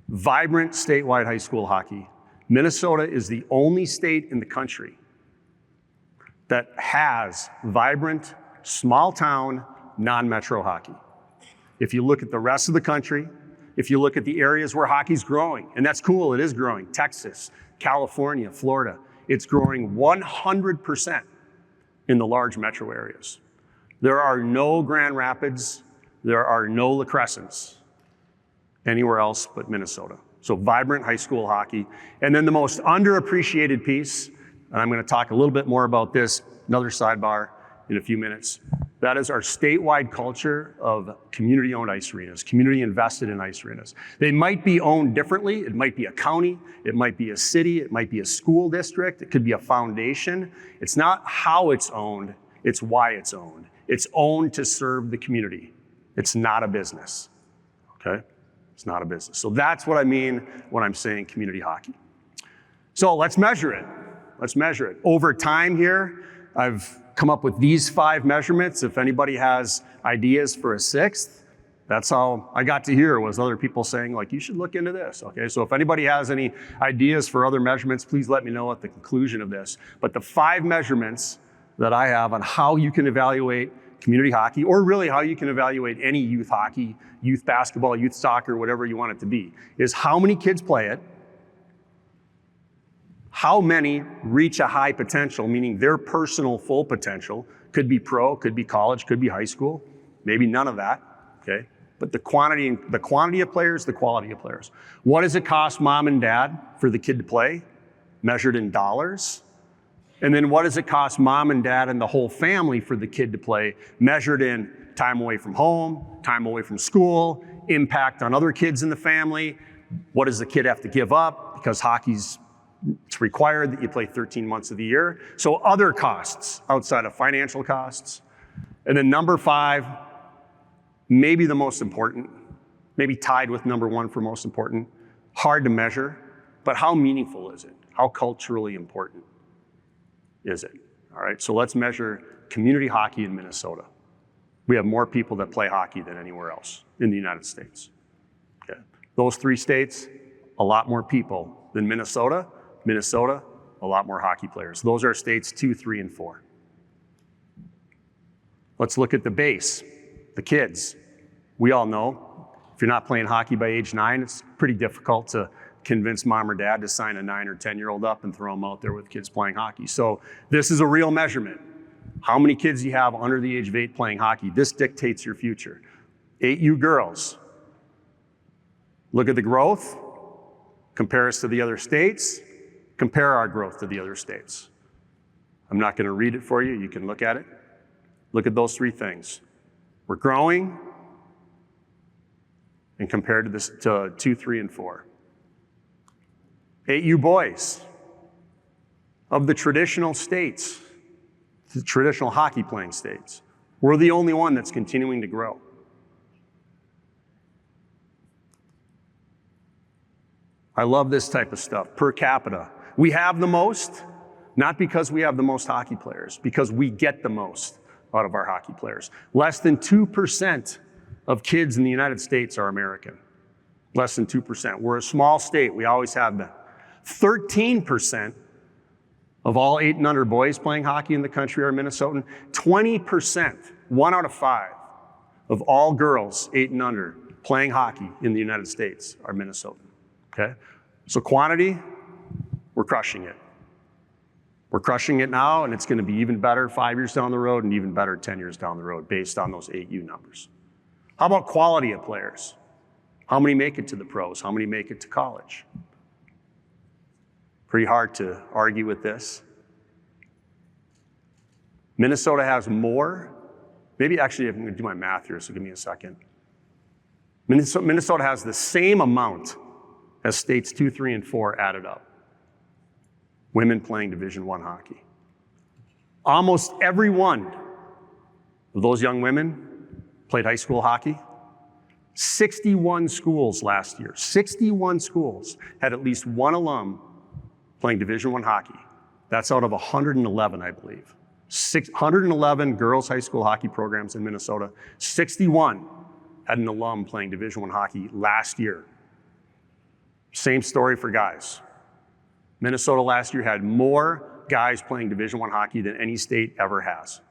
Vibrant statewide high school hockey. Minnesota is the only state in the country that has vibrant, small town, non-metro hockey. If you look at the rest of the country, if you look at the areas where hockey's growing, and that's cool, it is growing, Texas, California, Florida, it's growing 100% in the large metro areas. There are no Grand Rapids, there are no La Crescents anywhere else but Minnesota. So vibrant high school hockey. And then the most underappreciated piece, and I'm going to talk a little bit more about this, another sidebar in a few minutes, that is our statewide culture of community-owned ice arenas, community-invested in ice arenas. They might be owned differently. It might be a county, it might be a city, it might be a school district, it could be a foundation. It's not how it's owned, it's why it's owned. It's owned to serve the community. It's not a business, okay? It's not a business. So that's what I mean when I'm saying community hockey. So let's measure it. Let's measure it. Over time here, I've come up with these 5 measurements. If anybody has ideas for a 6th, that's how I got to here, was other people saying, like, you should look into this, okay? So if anybody has any ideas for other measurements, please let me know at the conclusion of this. But the 5 measurements that I have on how you can evaluate community hockey, or really how you can evaluate any youth hockey, youth basketball, youth soccer, whatever you want it to be, is how many kids play it, how many reach a high potential, meaning their personal full potential, could be pro, could be college, could be high school, maybe none of that, okay? But the quantity of players, the quality of players. What does it cost mom and dad for the kid to play, measured in dollars? And then what does it cost mom and dad and the whole family for the kid to play, measured in time away from home, time away from school, impact on other kids in the family? What does the kid have to give up? Because it's required that you play 13 months of the year. So other costs outside of financial costs. And then number 5, maybe the most important, maybe tied with number 1 for most important, hard to measure, but how meaningful is it? How culturally important is it? All right, so let's measure community hockey in Minnesota. We have more people that play hockey than anywhere else in the United States. Okay. Those 3 states, a lot more people than Minnesota. Minnesota, a lot more hockey players. Those are states 2, 3, and 4. Let's look at the base, the kids. We all know, if you're not playing hockey by age 9, it's pretty difficult to convince mom or dad to sign a 9 or 10-year-old up and throw them out there with kids playing hockey. So this is a real measurement. How many kids you have under the age of 8 playing hockey? This dictates your future. 8U girls. Look at the growth, compare us to the other states, compare our growth to the other states. I'm not going to read it for you. You can look at it. Look at those 3 things. We're growing, and compared to this to 2, 3, and 4. 8U boys. Of the traditional states, the traditional hockey playing states, we're the only one that's continuing to grow. I love this type of stuff. Per capita. We have the most, not because we have the most hockey players, because we get the most out of our hockey players. Less than 2% of kids in the United States are American. Less than 2%. We're a small state, we always have been. 13% of all 8 and under boys playing hockey in the country are Minnesotan. 20%, 1 out of 5, of all girls 8 and under playing hockey in the United States are Minnesotan, okay? So quantity, we're crushing it. We're crushing it now, and it's gonna be even better 5 years down the road and even better 10 years down the road based on those 8U numbers. How about quality of players? How many make it to the pros? How many make it to college? Pretty hard to argue with this. Minnesota has more, maybe actually I'm gonna do my math here, so give me a second. Minnesota has the same amount as states 2, 3, and 4 added up. Women playing Division I hockey. Almost every one of those young women played high school hockey. 61 schools last year, 61 schools had at least one alum playing Division I hockey. That's out of 111, I believe. 111 girls' high school hockey programs in Minnesota. 61 had an alum playing Division I hockey last year. Same story for guys. Minnesota last year had more guys playing Division I hockey than any state ever has.